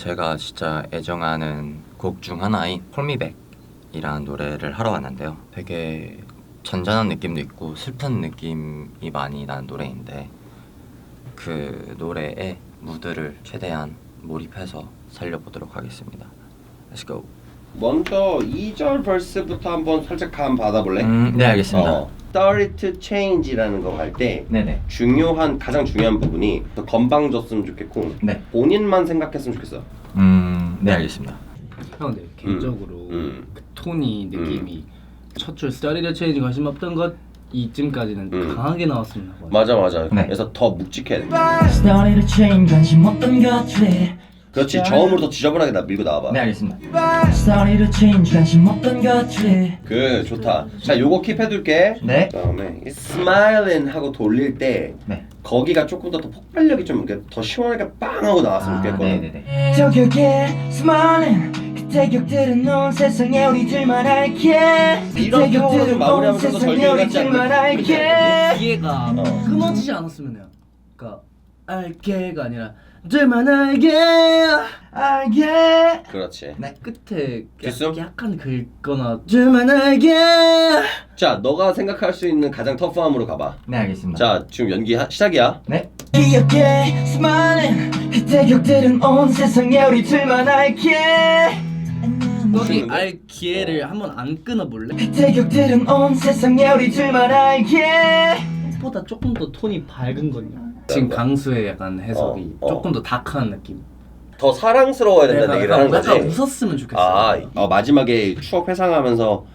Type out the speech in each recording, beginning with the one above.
제가 진짜 애정하는 곡 중 하나인 콜미백이라는 노래를 하러 왔는데요. 되게 잔잔한 느낌도 있고 슬픈 느낌이 많이 나는 노래인데 그 노래의 무드를 최대한 몰입해서 살려보도록 하겠습니다. Let's go. 먼저 2절 벌스부터 한번 살짝 감 받아볼래? 네, 알겠습니다. Started to change라는 거 할 때 네네. 가장 중요한 부분이 더 건방졌으면 좋겠고 네. 본인만 생각했으면 좋겠어. 네, 알겠습니다. 형 근데 개인적으로 그 톤이 느낌이 첫 줄 스타리드 체인지 관심 없던 것 이쯤까지는 강하게 나왔으면 하거든요. 맞아. 네. 그래서 더 묵직해야 돼. Started to change 관심 없던 것들 그렇지. 저음으로 더 지저분하게 밀고 나와봐. 네, 알겠습니다. Started to change 관심 없던 것들 그 좋다. 자, 요거 킵해둘게. 네. 그다음에 Smiling 하고 돌릴 때 네. 거기가 조금 더 폭발력이 좀 이렇게 더 시원하게 빵 하고 나왔으면 좋겠거든. 네네네. 저격에 smiling 그때 격들은 온 세상에 우리들만 알게 이런 경우로 좀 마무리하면서 더 세상에 절규를 하지 우리들만 않나? 알게 기회가 끊어지지 않았으면 해요. 그러니까 알게가 아니라 들만 알게 알게 그렇지. 네. 끝에 뒷숨? 약간 긁거나 들만 알게 자, 너가 생각할 수 있는 가장 터프함으로 가봐. 네, 알겠습니다. 자, 지금 연기 시작이야. 네. 기억해 smiling 그때 격들은 온 세상에 우리들만 알게 거기 알 기회를 한번 안 끊어볼래? 그때 격들은 온 세상에 우리들만 알게 보다 조금 더 톤이 밝은 거냐? 지금 강수의 약간 해석이 조금 더 다크한 느낌. 더 사랑스러워야 된다는 얘기를 하는 거지. 약간 웃었으면 좋겠어. 마지막에 추억 회상하면서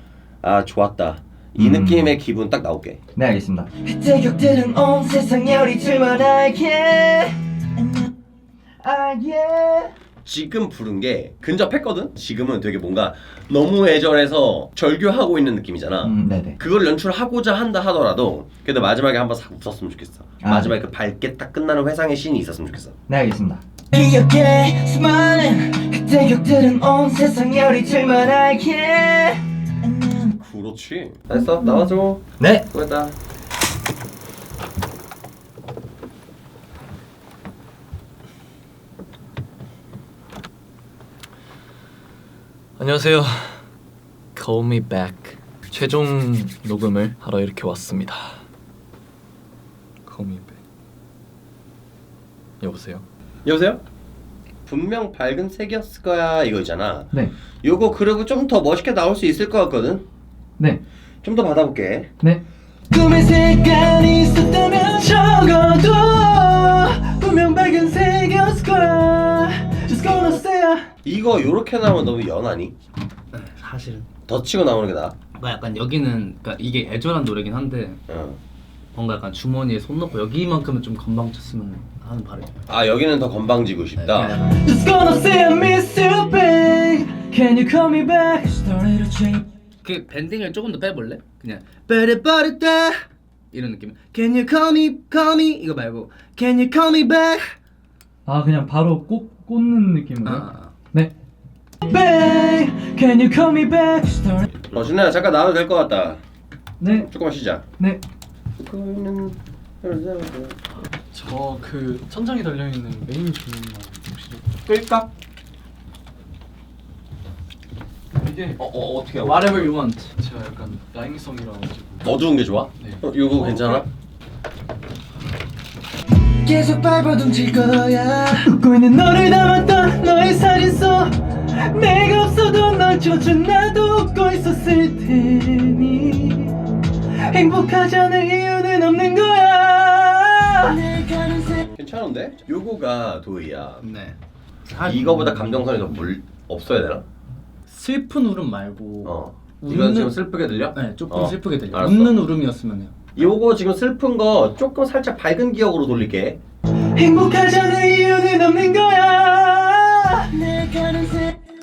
좋았다. 이 느낌의 기분 딱 나올게. 네, 알겠습니다. 그때 격들은 온 세상에 우리들만 알게 알게 지금 부른 게 근접했거든? 지금은 되게 뭔가 너무 애절해서 절규하고 있는 느낌이잖아. 네네. 그걸 연출하고자 한다 하더라도 그래도 마지막에 한번 싹 웃었으면 좋겠어. 마지막에 그 밝게 딱 끝나는 회상의 씬이 있었으면 좋겠어. 네, 알겠습니다. 기억해 smiling 그때 격들은 온 세상에 우리들만 알게 그렇지. 됐어, 나와줘. 네. 수고했다. 안녕하세요. Call me back. 최종 녹음을 하러 이렇게 왔습니다. Call me back. 여보세요? 여보세요? 분명 밝은 색이었을 거야 이거 있잖아. 네. 요거 그리고 좀 더 멋있게 나올 수 있을 것 같거든? 네. 좀 더 받아볼게. 네. 꿈의 색깔이 있었다면 적어도 분명 밝은색이었을 거야 Just gonna say 이거 요렇게 나오면 너무 연하니? 네, 사실은. 더 치고 나오는 게 나아. 그러니까 약간 여기는 그러니까 이게 애절한 노래긴 한데 뭔가 약간 주머니에 손 넣고 여기만큼은 좀 건방졌으면 하는 바람이에요. 여기는 더 건방지고 싶다. Just gonna say I miss you babe Can you call me back Started to change 그 밴딩을 조금 더 빼볼래? 그냥 빠르빠르다 이런 느낌. Can you call me 이거 말고 Can you call me back. 그냥 바로 꽂는 느낌으로? 네. babe Can you call me back Started 준호야 잠깐 나와도 될 것 같다. 네. 조금만 쉬자. 네. 저 그 천장에 달려있는 메인 주문만 혹시 끌까? 이게 어떻게 Whatever you want. 제가 약간 야행성이라 가지고 어두운 게 좋아? 네. 요거 괜찮아? 계속 밟아둔 질 거야 웃고 있는 너를 담았던 너의 사진 속 내가 없어도 널 쫓은 나도 웃고 있었을 테니 행복하지 않을 이유는 없는 거야 괜찮은데? 요거가 도희야. 네. 이거보다 감정선이 더 없어야 되나? 슬픈 울음 말고 이건 지금 슬프게 들려? 네, 조금 슬프게 들려. 알았어. 웃는 울음이었으면 해요. 요거 지금 슬픈 거 조금 살짝 밝은 기억으로 돌릴게. 행복하지 않을 이유는 없는 거야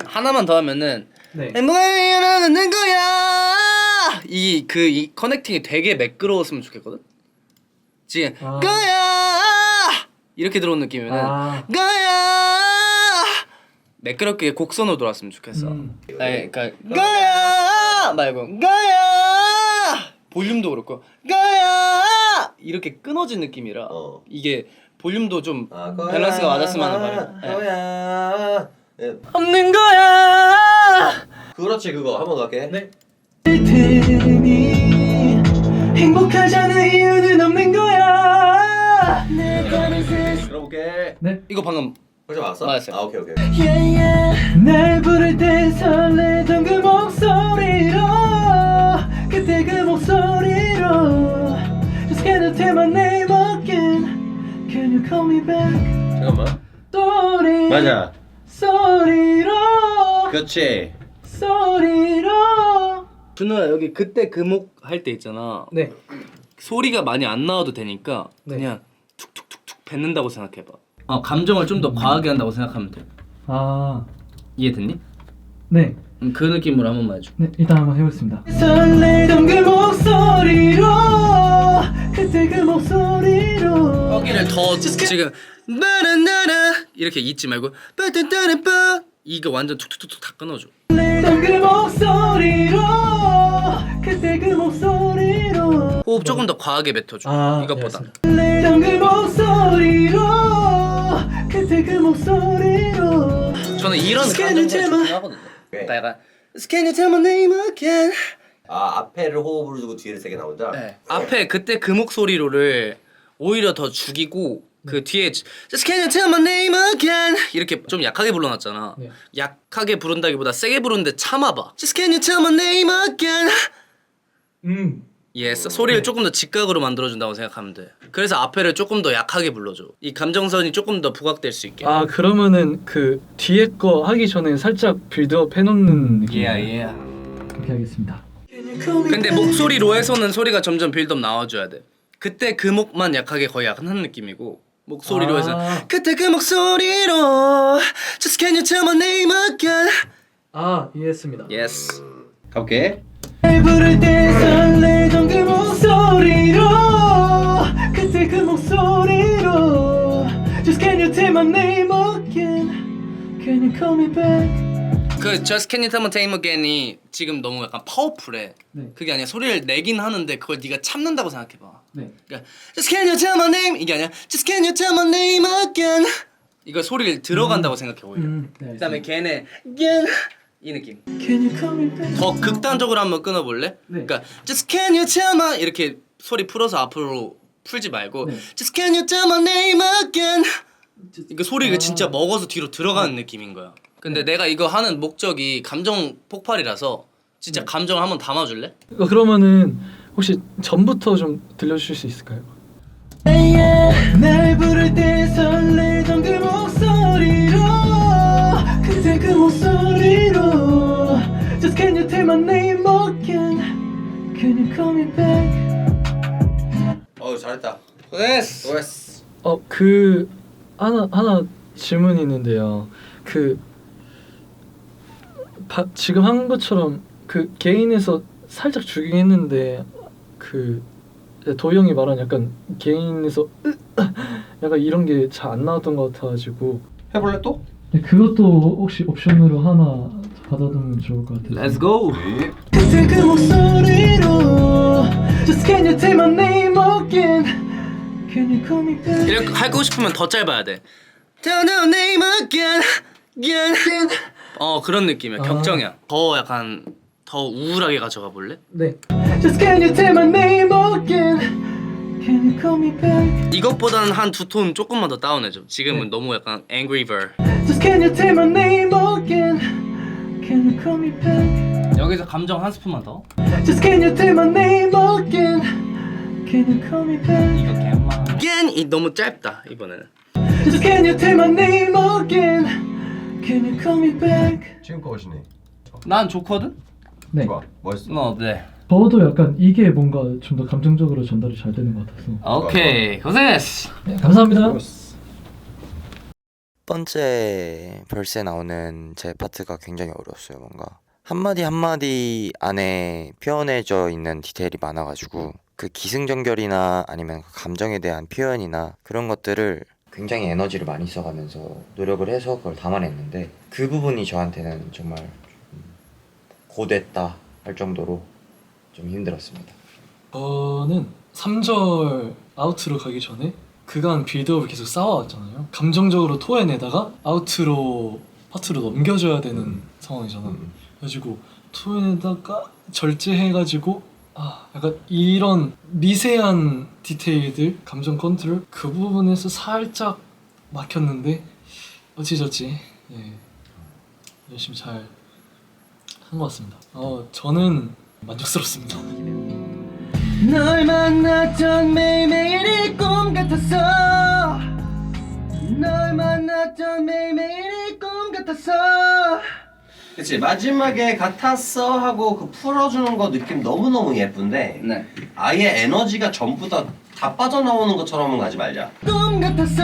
하나만 더 하면은 네. 행복하게 일어나는 거야. 이 커넥팅이 되게 매끄러웠으면 좋겠거든. 지금 거야 이렇게 들어온 느낌이면 거야 매끄럽게 곡선으로 돌았으면 좋겠어. 아니, 그러니까 거야 말고 거야 볼륨도 그렇고 거야 이렇게 끊어진 느낌이라 이게 볼륨도 좀 밸런스가 맞았으면 하는 바람. 거야 없는 거야. 그렇지 그거 한번 더 할게. 네. 테니 행복하자는 이유는 없는 거야. 들어볼게. 네. 이거 방금 벌써 맞았어? 맞았어요. 아 오케이. 날 부를 때 설레던 그 목소리로 그때 그 목소리로 Just can't tell my name again. Can you call me back? 잠깐만. 소리 맞아. 소리로 그렇지. 소리로. 준호야 여기 그때 금옥 할 때 있잖아. 네. 소리가 많이 안 나와도 되니까 네. 그냥 툭툭툭툭 뱉는다고 생각해봐. 감정을 좀 더 과하게 한다고 생각하면 돼. 아, 이해됐니? 네. 그 느낌으로 한 번만 해줘. 네, 일단 한번 해보겠습니다. 설레던 그 목소리로 그때 그 목소리로 여기를 더 지금 나나나나 이렇게 잊지 말고 빠따따라빠 이거 완전 툭툭툭툭 다 끊어줘. 설레던 그 목소리로 그때 그 목소리로 호흡 조금 더 과하게 뱉어줘. 아, 이것보다. 설레던 그 목소리로 그때 그 목소리로 저는 이런 Can 감정을 you tell 좋긴 me- 하거든요. 네. 나 약간 Can you tell my name again? 아 앞에를 호흡을 두고 뒤를 세게 나온다. 네. 앞에 그때 그 목소리로를 오히려 더 죽이고 그 뒤에 Just can you tell my name again? 이렇게 좀 약하게 불러놨잖아. 네. 약하게 부른다기보다 세게 부르는데 참아봐. Just can you tell my name again? yes. 소리를 조금 더 직각으로 만들어준다고 생각하면 돼. 그래서 앞에를 조금 더 약하게 불러줘. 이 감정선이 조금 더 부각될 수 있게. 아 그러면은 그 뒤에 거 하기 전에 살짝 빌드업 해놓는 느낌. yeah. 그렇게 하겠습니다. 근데 목소리 로에서는 소리가 점점 빌드업 나와줘야 돼. 그때 그 목만 약하게 거의 약간 한 느낌이고 목소리 로에서는 아. 그때 그 목소리로 Just can you tell my name again? 아, 이해했습니다. Yes. 가볼게. 날 부를 때 설레던 그 목소리로 그때 그 목소리로 Just can you tell my name again. Can you call me back? 그 Just can you tell my name again이 지금 너무 약간 파워풀해. 네. 그게 아니라 소리를 내긴 하는데 그걸 네가 참는다고 생각해봐. 네. 그러니까 Just can you tell my name 이게 아니라 Just can you tell my name again. 이거 소리를 들어간다고 생각해 오히려. 네, 그다음에 걔네 again 이 느낌. Can you call me back? 더 극단적으로 한번 끊어볼래? 네. 그러니까 Just can you tell my 이렇게 소리 풀어서 앞으로 풀지 말고 네. Just can you tell my name again. 이거 소리가 아. 진짜 먹어서 뒤로 들어가는 느낌인 거야. 근데 내가 이거 하는 목적이 감정 폭발이라서 진짜 감정을 한번 담아줄래? 그러면은 혹시 전부터 좀 들려주실 수 있을까요? 날 부를 때 설레던 그 목소리로 그때 그 목소리로 Just can you tell my name again. Can you call me back? 잘했다. 됐어. 수고했어. 그 하나 질문이 있는데요. 지금 한 것처럼 그 개인에서 살짝 죽이긴 했는데 그 도희 형이 말한 약간 개인에서 약간 이런 게 잘 안 나왔던 것 같아가지고 해볼래 또? 네, 그것도 혹시 옵션으로 하나 받아두면 좋을 것 같아요. Let's go. 그때 그 목소리로 Just can you tell my name again. Can you call me back? 이렇게 하고 싶으면 더 짧아야 돼. Tell your name again, again. 그런 느낌이야. 아. 격정이야. 더 약간 더 우울하게 가져가 볼래? 네. Just can you tell my name again. Can you call me back? 이것보다는 한 두 톤 조금만 더 다운해줘. 지금은 네. 너무 약간 angry ver. Just can you tell my name again. Can you call me back? 여기서 감정 한 스푼만 더. Just can you tell my name again. Can you call me back? 이거 개만. again 이 너무 짧다 이번에는. Just can you tell my name again. Can you call me back? 지금 거 멋있네. 난 좋거든. 네. 좋아. 멋있어. 네. 저도 약간 이게 뭔가 좀 더 감정적으로 전달이 잘 되는 것 같아서. 오케이 고생했어. 네, 감사합니다. 첫 번째 벌스에 나오는 제 파트가 굉장히 어려웠어요. 뭔가 한마디 한마디 안에 표현해져 있는 디테일이 많아가지고 그 기승전결이나 아니면 그 감정에 대한 표현이나 그런 것들을 굉장히 에너지를 많이 써가면서 노력을 해서 그걸 담아냈는데 그 부분이 저한테는 정말 좀 고됐다 할 정도로 좀 힘들었습니다. 저는 3절 아우트로 가기 전에 그간 빌드업을 계속 쌓아왔잖아요. 감정적으로 토해내다가 아우트로 파트로 넘겨줘야 되는 상황이잖아. 그래가지고 톤에다가 절제해가지고 약간 이런 미세한 디테일들, 감정 컨트롤 그 부분에서 살짝 막혔는데 어찌저찌 열심히 잘 한 것 같습니다. 저는 만족스럽습니다. 널 만났던 매일매일이 꿈 같았어. 널 만났던 매일매일이 꿈 같았어. 그치, 마지막에 같았어 하고 그 풀어주는 거 느낌 너무너무 예쁜데 네. 아예 에너지가 전부 다 빠져나오는 것처럼은 가지 말자. 꿈 같았어.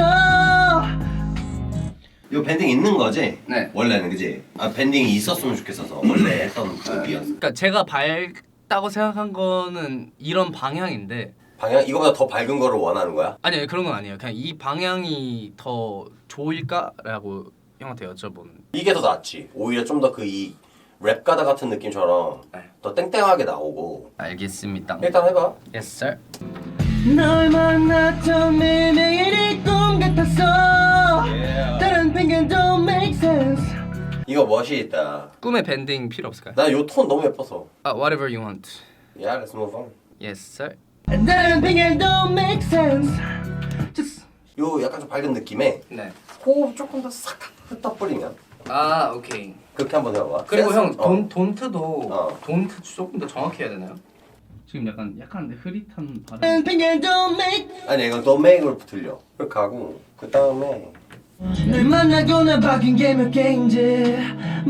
요 밴딩 있는 거지? 네. 원래는 그지? 밴딩이 있었으면 좋겠어서 원래 했던 곡이었어. 그러니까 제가 밝다고 생각한 거는 이런 방향인데 방향 이거보다 더 밝은 거를 원하는 거야? 아니요 그런 건 아니에요. 그냥 이 방향이 더 좋을까라고 형한테 여쭤본. 이게 더 낫지. 오히려 좀 더 그 이 랩 가다 같은 느낌처럼 더 땡땡하게 나오고. 알겠습니다. 일단 해봐. Yes sir. 널 만났던 매일매일이 꿈 같았어. 다른 핑계는 don't make sense. 이거 멋이 있다. 꿈에 밴딩 필요 없을까요? 나 요 톤 너무 예뻐서. Whatever you want. Yeah, let's move on. Yes sir. 다른 핑계는 don't make sense. Just 요 약간 좀 밝은 느낌에 네. 호흡 조금 더 싹 흩어버리면 오케이. 그렇게 한번 해봐. 그리고 센스? 형 돈트도 어. 돈트 조금 더 정확히 해야 되나요? 지금 약간 흐릿한 발음. 다른 핑계는 don't make. 아니 이거 더 메이크로 들려. 그렇게 하고 그 다음에 널 만나고 나 바뀐 게 몇 개인지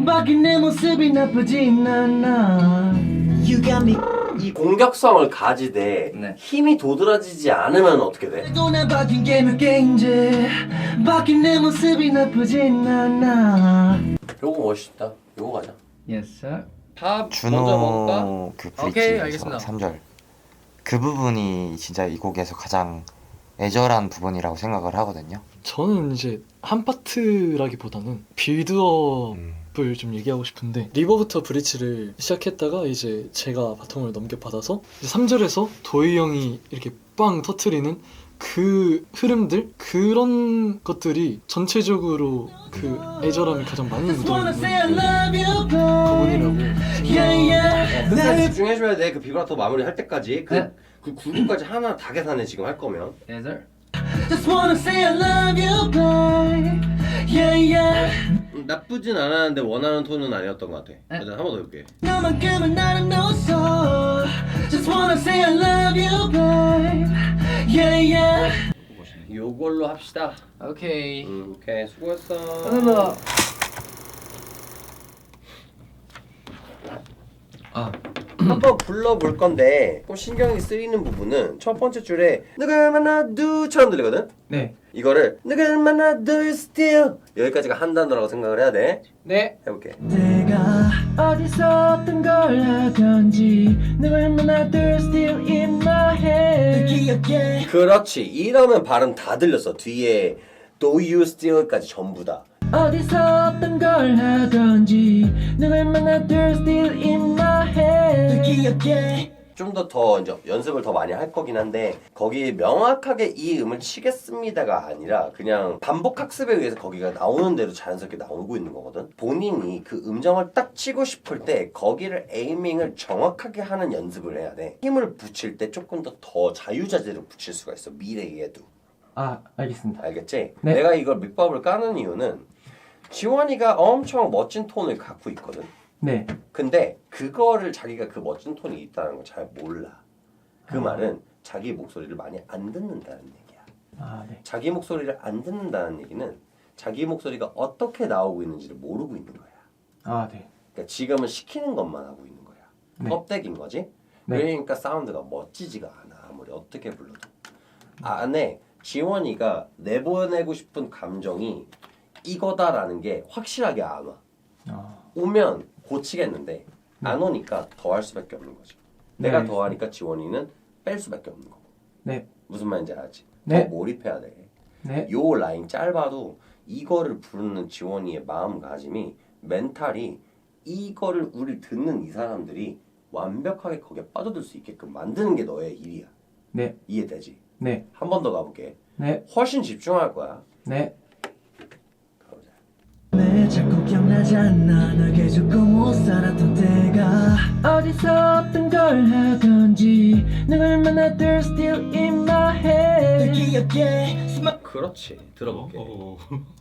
바뀐 내 모습이 나쁘진 않아. You got me. 이 공격성을 가지되 네. 힘이 도드라지지 않으면 어떻게 돼? 또 나 바뀐 게 몇 개인지 바뀐 내 모습이 나쁘진 않아. 요거 멋있다. 요거 가자. Yes sir. 밥 먼저 먹을까? 준호 그 오케이, 브릿지에서 알겠습니다. 3절 그 부분이 진짜 이 곡에서 가장 애절한 부분이라고 생각을 하거든요. 저는 이제 한 파트라기보다는 빌드업을 좀 얘기하고 싶은데 리버부터 브릿지를 시작했다가 이제 제가 바통을 넘겨받아서 3절에서 도희 형이 이렇게 빵 터트리는 그 흐름들 그런 것들이 전체적으로 그 애절함이 가장 많이 Just wanna say I 묻어있는 love you, babe. 부분이라고 Yeah, yeah. 끝까지 집중해줘야 돼. 그 비브라토 마무리할 때까지. 네. 그 구두까지 하나 다 계산해 지금 할 거면. Yes sir. Just wanna say I love you, babe. Yeah, yeah. 나쁘진 않았는데 원하는 톤은 아니었던 것 같아. 일단 한 번 더 해볼게. 너만큼은 나는 no so. Just wanna say I love you, babe. Yeah, yeah. 요걸로 합시다. 오케이. 오케이 수고했어. 감사합니다. 한번 불러볼 건데 좀 신경이 쓰이는 부분은 첫 번째 줄에 누굴 만나두처럼 들리거든? 네. 이거를 누굴 만나두 still 여기까지가 한 단어라고 생각을 해야 돼. 네. 해볼게. 내가 어디서 어떤 걸 하던지 누굴 만나도 still in my head. 기억해. 그렇지. 이러면 발음 다 들렸어. 뒤에 do you still까지 전부 다. 어디서 어떤 걸 하던지 누굴 만나도 still in my head. 기억해. 좀 더 이제 연습을 더 많이 할 거긴 한데 거기에 명확하게 이 음을 치겠습니다가 아니라 그냥 반복 학습에 의해서 거기가 나오는 대로 자연스럽게 나오고 있는 거거든. 본인이 그 음정을 딱 치고 싶을 때 거기를 에이밍을 정확하게 하는 연습을 해야 돼. 힘을 붙일 때 조금 더 자유자재로 붙일 수가 있어. 미래에도. 알겠습니다. 알겠지? 네. 내가 이걸 밑밥을 까는 이유는 지원이가 엄청 멋진 톤을 갖고 있거든. 네. 근데 그거를 자기가 그 멋진 톤이 있다는 걸 잘 몰라. 그 말은 자기 목소리를 많이 안 듣는다는 얘기야. 네. 자기 목소리를 안 듣는다는 얘기는 자기 목소리가 어떻게 나오고 있는지를 모르고 있는 거야. 네. 그러니까 지금은 시키는 것만 하고 있는 거야. 네. 껍데기인 거지. 네. 그러니까 사운드가 멋지지가 않아. 아무리 어떻게 불러도. 안에 지원이가 내보내고 싶은 감정이 이거다라는 게 확실하게 안 와. 오면 고치겠는데 안 오니까 더 할 수밖에 없는 거죠. 내가 네. 더 하니까 지원이는 뺄 수밖에 없는 거고. 네. 무슨 말인지 알지? 네. 더 몰입해야 돼. 네. 요 라인 짧아도 이거를 부르는 지원이의 마음가짐이 멘탈이 이거를 우리 듣는 이 사람들이 완벽하게 거기에 빠져들 수 있게끔 만드는 게 너의 일이야. 네. 이해되지? 네. 한 번 더 가볼게. 네. 훨씬 집중할 거야. 네. 가보자. 내 왜 자꾸 기억나지 않나 널 계속 못 살았던 때가 어디서 어떤 걸 하던지 누굴 만나들 still in my head 기억해 그렇지. 들어볼게.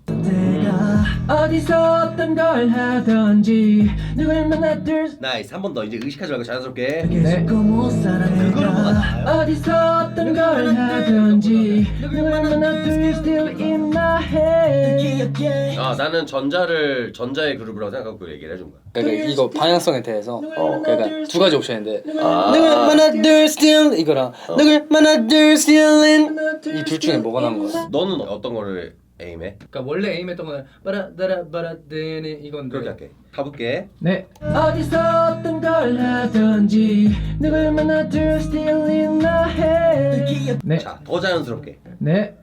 때가 어디서 어떤 걸 하던지 누굴 만나들 나이스. 한 번 더 이제 의식하지 말고 자연스럽게. 계속 못 살았던 때가 어디서 어떤 걸 하던지 누굴 만나들 still in my head 기억해 아 나는 전자의 그룹이라고 생각하고 그 얘기를 해준 거야. 그러니까 이거 방향성에 대해서 그러니까 두 가지 옵션인데 아. 누굴 만나들 still 이거랑 누굴 만나들 still in 이 둘 중에 뭐가 나은 거야? 너는 어떤 거를 에임해? 그러니까 원래 에임했던 거는 바라바라바라데네 이건데 그렇게 할게. 가볼게. 네. 어디서 어떤 걸 하던지 누굴 만나들 still in my head 네. 자, 더 자연스럽게. 네.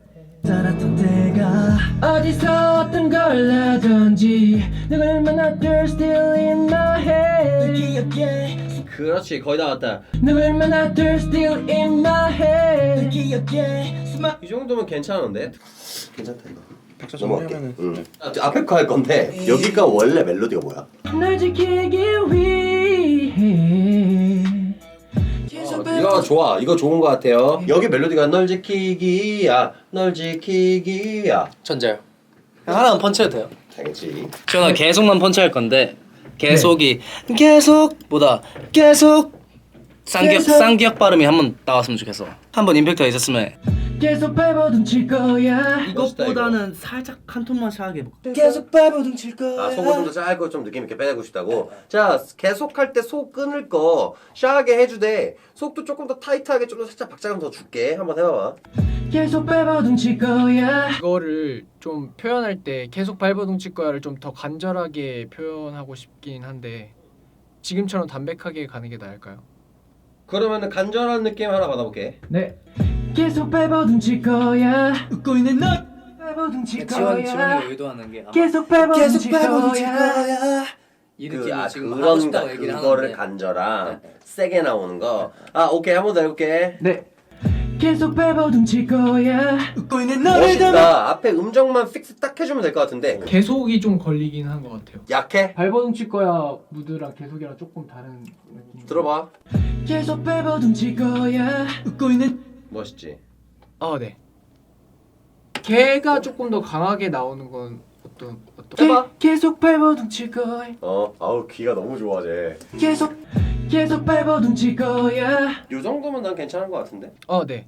살았던 때가 어디서 어떤 걸 하던지 누굴 만나들 still in my head 그렇지. 거의 다 왔다. 누굴 만나들 still in my head 이 정도면 괜찮은데? 괜찮다 이거. 박자 정리하면은. 응. 앞에 거 할 건데 여기가 원래 멜로디가 뭐야? 널 지키기 위해 이거 좋아. 이거 좋은 거 같아요. 여기 멜로디가 널 지키기야, 널 지키기야. 전자요. 하나는 펀치해도 돼요. 당연히. 저는 계속만 펀치할 건데 계속이 계속보다 계속 쌍기역 발음이 한번 나왔으면 좋겠어. 한번 임팩트가 있었으면 계속 밟아둔 칠 거야 이것보다는 살짝 한 톤만 차게 해볼까? 계속 밟아둔 칠 거야 아, 속을 좀 더 짧고 좀 느낌 있게 빼내고 싶다고. 자, 계속할 때 속 끊을 거 샤하게 해주되 속도 조금 더 타이트하게 좀 더 살짝 박자감 더 줄게. 한번 해봐봐. 계속 밟아둔 칠 거야 이거를 좀 표현할 때 계속 발버둥칠 거야를 좀 더 간절하게 표현하고 싶긴 한데 지금처럼 담백하게 가는 게 나을까요? 그러면은 간절한 느낌 하나 받아볼게. 네. 계속 밟아둔 칠 거야 웃고 있는 너 밟아둔 칠 지원이 거야 의도하는 게 아마 계속 밟아둔 칠 거야 이 느낌이 지금 하고 그런 싶다고 얘기를 그거를 하는데 간절한 세게 나오는 거. 아, 오케이. 한 번 더 해볼게. 네. 계속 밟아둔 칠 거야 웃고 있는 너를 멋있다. 앞에 음정만 픽스 딱 해주면 될 것 같은데. 계속이 좀 걸리긴 한 것 같아요. 약해? 발버둥 칠 거야 무드랑 계속이랑 조금 다른 느낌. 들어봐. 계속 밟아둔 칠 거야 웃고 있는 멋있지? 아 네. 걔가 조금 더 강하게 나오는 건 어떤 해봐. 계속 밟아둔 칠 거야 아우 귀가 너무 좋아 쟤. 계속 밟아둔 칠 거야 요 정도면 난 괜찮은 것 같은데? 네.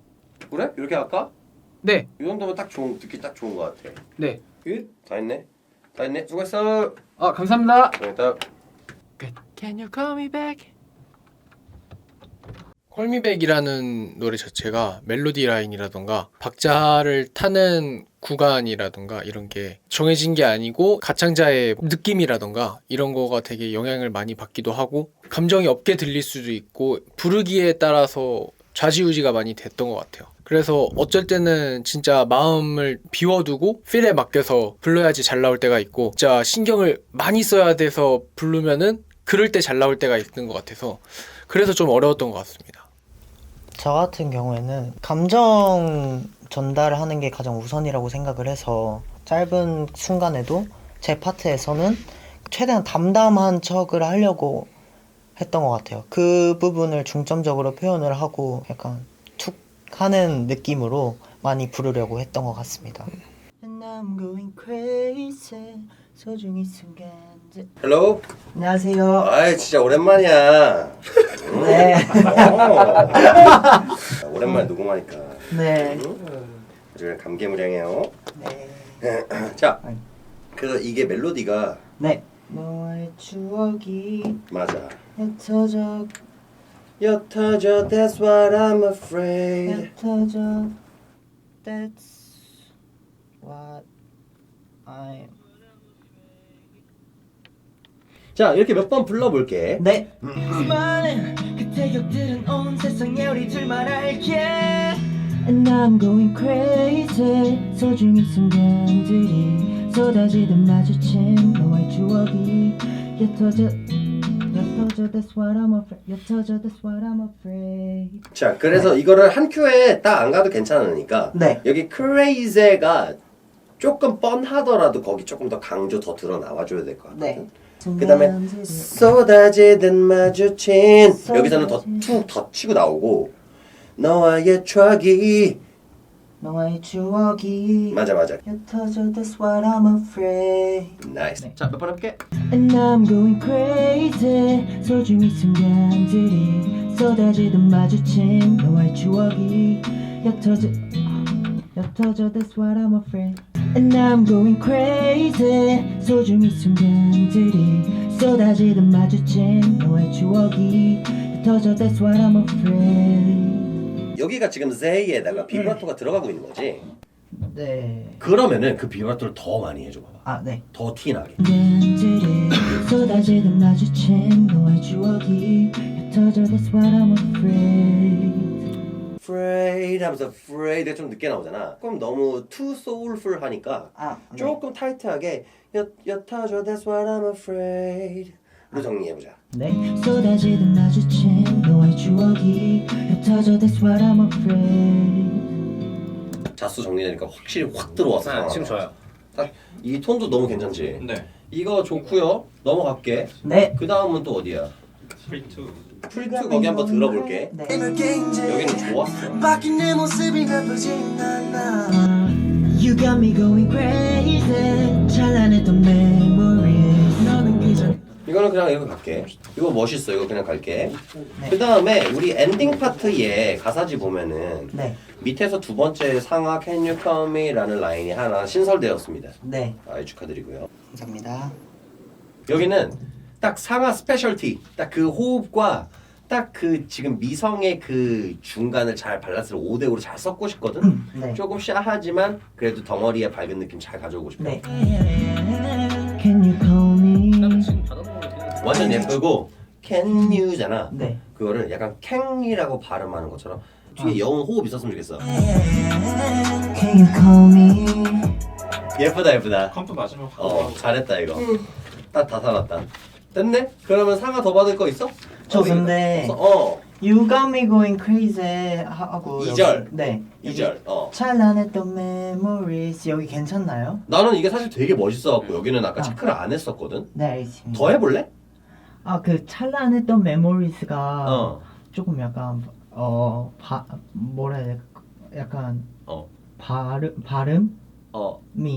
그래? 이렇게 할까? 네. 이 정도면 딱 듣기 딱 좋은 것 같아. 네. 다 했네? 다 했네? 수고했어. 감사합니다. 수고했다. Can you call me back? 콜미백이라는 노래 자체가 멜로디 라인이라던가 박자를 타는 구간이라던가 이런 게 정해진 게 아니고 가창자의 느낌이라던가 이런 거가 되게 영향을 많이 받기도 하고 감정이 없게 들릴 수도 있고 부르기에 따라서 좌지우지가 많이 됐던 것 같아요. 그래서 어쩔 때는 진짜 마음을 비워두고 필에 맡겨서 불러야지 잘 나올 때가 있고 진짜 신경을 많이 써야 돼서 부르면은 그럴 때 잘 나올 때가 있는 것 같아서 그래서 좀 어려웠던 것 같습니다. 저 같은 경우에는 감정 전달하는 게 가장 우선이라고 생각을 해서 짧은 순간에도 제 파트에서는 최대한 담담한 척을 하려고 했던 것 같아요. 그 부분을 중점적으로 표현을 하고 약간 툭 하는 느낌으로 많이 부르려고 했던 것 같습니다. And I'm going crazy. 소중히 순간들. 헬로. 안녕하세요. 아이 진짜 오랜만이야. 네. 오랜만에 녹음하니까. 네. 요즘 감개무량해요. 네. 자, 그래서 이게 멜로디가 네. 너와의 추억이 맞아. 흩어져 옅어져 that's what I'm afraid. 흩어져 That's what I'm 자, 이렇게 몇 번 불러볼게. 네. 수많은 그때 기억들은 온 세상에 우리 둘만 알게 And I'm going crazy 소중히 순간들이 쏟아지듯 마주친 너와의 추억이 옅어져 That's what I'm afraid 옅어져 That's what I'm afraid 자, 그래서 이거를 한 큐에 딱 안 가도 괜찮으니까 네. 여기 crazy가 조금 뻔하더라도 거기 조금 더 강조 더 드러나와줘야 될 것 같거든. 네. 그 다음에 쏟아지듯 마주친 여기서는 더 툭 더 치고 나오고 너와의 추억이 너와의 추억이 맞아 옅어져 that's what I'm afraid. 나이스. 네. 자, 몇 번 해볼게. And I'm going crazy 소중히 순간들이 쏟아지듯 마주친 너와의 추억이 옅어져 that's what I'm afraid. And I'm going crazy 소중히 순간들이 쏟아지듯 마주친 너와의 추억이 옅어져 that's what I'm afraid. 여기가 지금 제이에다가 비브라토가 들어가고 있는 거지. 네. 그러면은 그 비브라토를 더 많이 해줘 봐봐. 아, 네. 더 티나게. 순간들이 쏟아지듯 마주친 너와의 추억이 옅어져 that's what I'm afraid. Afraid 하면서 afraid가 좀 늦게 나오잖아. 그럼 너무 too soulful 하니까 아, 네. 조금 타이트하게 옅어져 that's what I'm afraid 로 정리해보자. 네. 쏟아지듯 마주친 너와의 추억이 흩어져 that's what I'm afraid. 자수 정리되니까 확실히 확 들어왔어. 지금 좋아요. 이 톤도 너무 괜찮지? 네. 이거 좋고요. 넘어갈게. 네. 그 다음은 또 어디야? 프리2 거기 한번 들어볼게. 네. 여기는 좋았어. 바뀐 내 모습이 나쁘진 않아. You got me going crazy. 찬란했던 memories. 너는 그저 이거는 그냥 이거 갈게. 이거 멋있어. 이거 그냥 갈게. 네. 그 다음에 우리 엔딩 파트에 가사지 보면은 네. 밑에서 두 번째 상하 Can You Call Me 라는 라인이 하나 신설되었습니다. 네. 아이 축하드리고요. 감사합니다. 여기는 딱 상하 스페셜티 딱 그 호흡과 딱 그 지금 미성의 그 중간을 잘 밸런스를 5대5로 잘 섞고 싶거든. 네. 조금 샤하지만 그래도 덩어리에 밝은 느낌 잘 가져오고 싶어. 네. Can you call me? 지금 받아보는 거 되게 완전 예쁘고 Can You잖아. 네. 그거를 약간 캔이라고 발음하는 것처럼 뒤에 여운 호흡 있었으면 좋겠어. Can you call me? 예쁘다. 컴프 마지막. 잘했다 이거. 딱 다 살았다. 됐네? 그러면 상하 더 받을 거 있어? 저 근데 You got me going crazy 하고 2절. 여기, 네. 2절. 찬란했던 memories 여기 괜찮나요? 나는 이게 사실 되게 멋있어갖고 여기는 아까 체크를 안 했었거든. 네, 알겠습니다. 더 해볼래? 아, 그 찬란했던 memories,가 어. 조금 약간 뭐라 해야 돼? 약간 발음이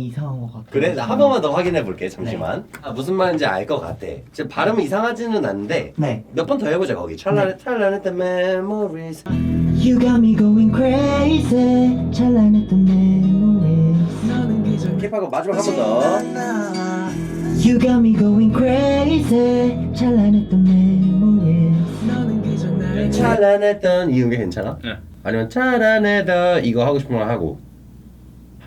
이상한 것 같아요. 그래? 나 한 번만 더 확인해 볼게. 잠시만. 무슨 말인지 알 것 같아. 지금 발음은 이상하지는 않은데 네. 몇 번 더 해보자 거기. 찬란했던 memories. You got me going crazy. 찬란했던 memories. 너는 그저 킵하고 마지막 한 번 더. You got me going crazy. 찬란했던 memories. 너는 그저 나를 찬란했던 이런 게 괜찮아? 네. 아니면 찬란했던 이거 하고 싶은 거 하고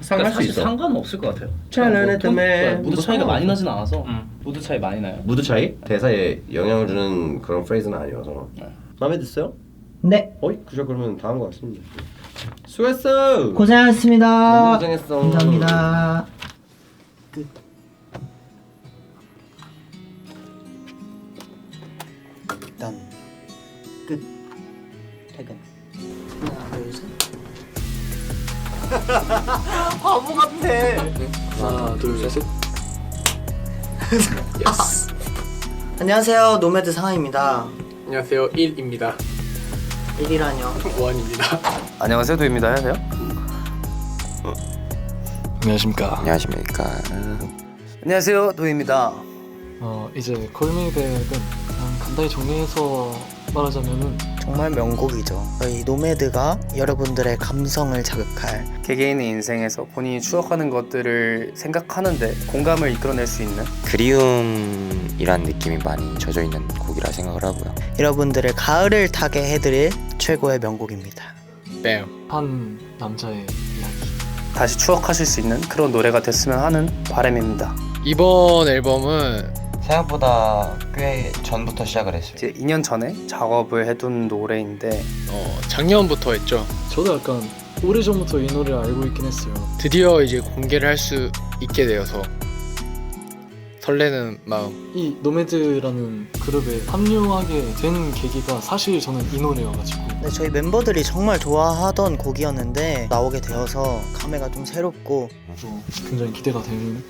상할 수 사실 있어. 상관은 없을 것 같아요. 찬란했던 무드 차이가 많이 나진 않아서. 무드 차이 많이 나요. 무드 차이? 대사에 영향을 주는 그런 프레이즈는 아니어서. 마음에 드세요? 네. 그죠? 그러면 다 한 것 같습니다. 수고했어. 고생하셨습니다. 고생했어. 감사합니다. 끝. 일단 끝. 퇴근. 하나, 둘, 셋. 바보 같아. 하나 둘 셋. 안녕하세요. 노매드 상하입니다. 안녕하세요. 1입니다. 1이라뇨. 원입니다. 안녕하세요 도입니다. 하세요? 안녕하십니까. 안녕하십니까. 안녕하세요, 도입니다. 이제 콜미백은 간단히 정리해서 말하자면은 정말 명곡이죠. 이 노매드가 여러분들의 감성을 자극할 개개인의 인생에서 본인이 추억하는 것들을 생각하는데 공감을 이끌어낼 수 있는 그리움이란 느낌이 많이 젖어 있는 곡이라 생각을 하고요. 여러분들의 가을을 타게 해드릴 최고의 명곡입니다. 뱀. 한 남자의 이야기. 다시 추억하실 수 있는 그런 노래가 됐으면 하는 바람입니다. 이번 앨범은 생각보다 꽤 전부터 시작을 했어요. 이제 2년 전에 작업을 해둔 노래인데 작년부터 했죠. 저도 약간 오래전부터 이 노래를 알고 있긴 했어요. 드디어 이제 공개를 할 수 있게 되어서 설레는 마음. 이 노매드라는 그룹에 합류하게 된 계기가 사실 저는 이 노래여가지고 네, 저희 멤버들이 정말 좋아하던 곡이었는데 나오게 되어서 감회가 좀 새롭고 또 굉장히 기대가 되는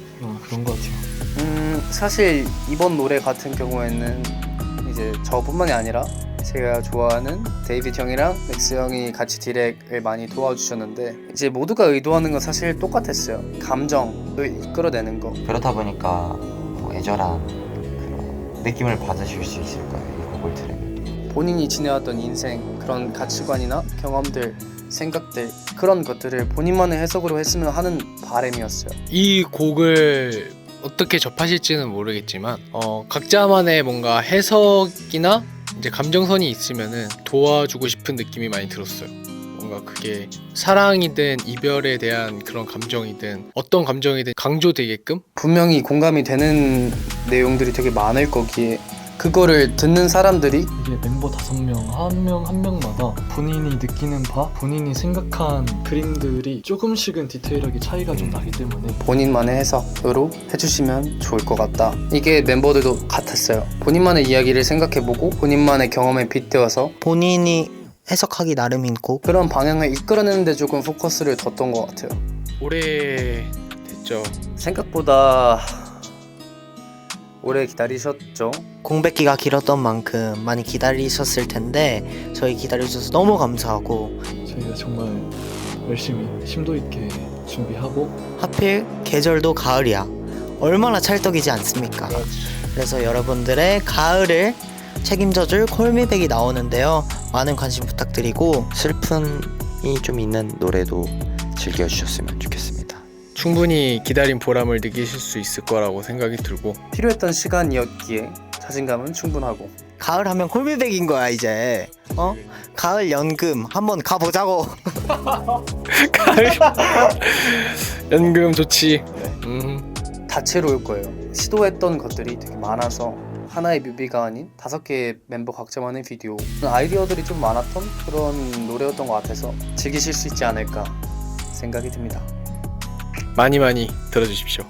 그런 것 같아요. 사실 이번 노래 같은 경우에는 이제 저뿐만이 아니라 제가 좋아하는 데이빗 형이랑 맥스 형이 같이 디렉을 많이 도와주셨는데 이제 모두가 의도하는 건 사실 똑같았어요. 감정을 이끌어내는 거. 그렇다 보니까 뭐 애절한 그런 느낌을 받으실 수 있을 거예요. 이 곡을 들으면. 본인이 지내왔던 인생, 그런 가치관이나 경험들, 생각들, 그런 것들을 본인만의 해석으로 했으면 하는 바람이었어요. 이 곡을 어떻게 접하실지는 모르겠지만 각자만의 뭔가 해석이나 이제 감정선이 있으면은 도와주고 싶은 느낌이 많이 들었어요. 뭔가 그게 사랑이든 이별에 대한 그런 감정이든 어떤 감정이든 강조되게끔 분명히 공감이 되는 내용들이 되게 많을 거기에 그거를 듣는 사람들이 이게 멤버 5명 한 명 한 명마다 본인이 느끼는 바, 본인이 생각한 그림들이 조금씩은 디테일하게 차이가 좀 나기 때문에 본인만의 해석으로 해주시면 좋을 것 같다. 이게 멤버들도 같았어요. 본인만의 이야기를 생각해보고 본인만의 경험에 빗대어서 본인이 해석하기 나름인 곡. 그런 방향을 이끌어내는 데 조금 포커스를 뒀던 것 같아요. 오래 됐죠. 생각보다 오래 기다리셨죠? 공백기가 길었던 만큼 많이 기다리셨을 텐데 저희 기다려주셔서 너무 감사하고 저희가 정말 열심히 심도 있게 준비하고 하필 계절도 가을이야. 얼마나 찰떡이지 않습니까? 그래서 여러분들의 가을을 책임져줄 콜미백이 나오는데요. 많은 관심 부탁드리고 슬픔이 좀 있는 노래도 즐겨주셨으면 좋겠습니다. 충분히 기다린 보람을 느끼실 수 있을 거라고 생각이 들고 필요했던 시간이었기에 자신감은 충분하고 가을 하면 콜미백인 거야 이제. 가을 연금 한번 가보자고. 가을 연금 좋지. 다채로울 거예요. 시도했던 것들이 되게 많아서 하나의 뮤비가 아닌 5개의 멤버 각자만의 비디오, 아이디어들이 좀 많았던 그런 노래였던 것 같아서 즐기실 수 있지 않을까 생각이 듭니다. 많이 들어주십시오.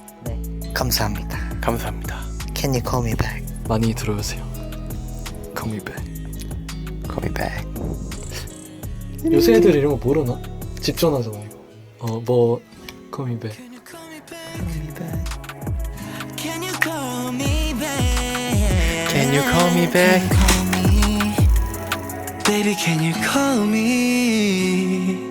감사합니다. 감사합니다. Can you call me back? 많이 들어주세요. Call me back. Call me back. 요새 애들 이런 거 모르나? 집 전화잖아 이거. 뭐 Call me back. Can you call me back? Can you call me back? Baby, can you call me?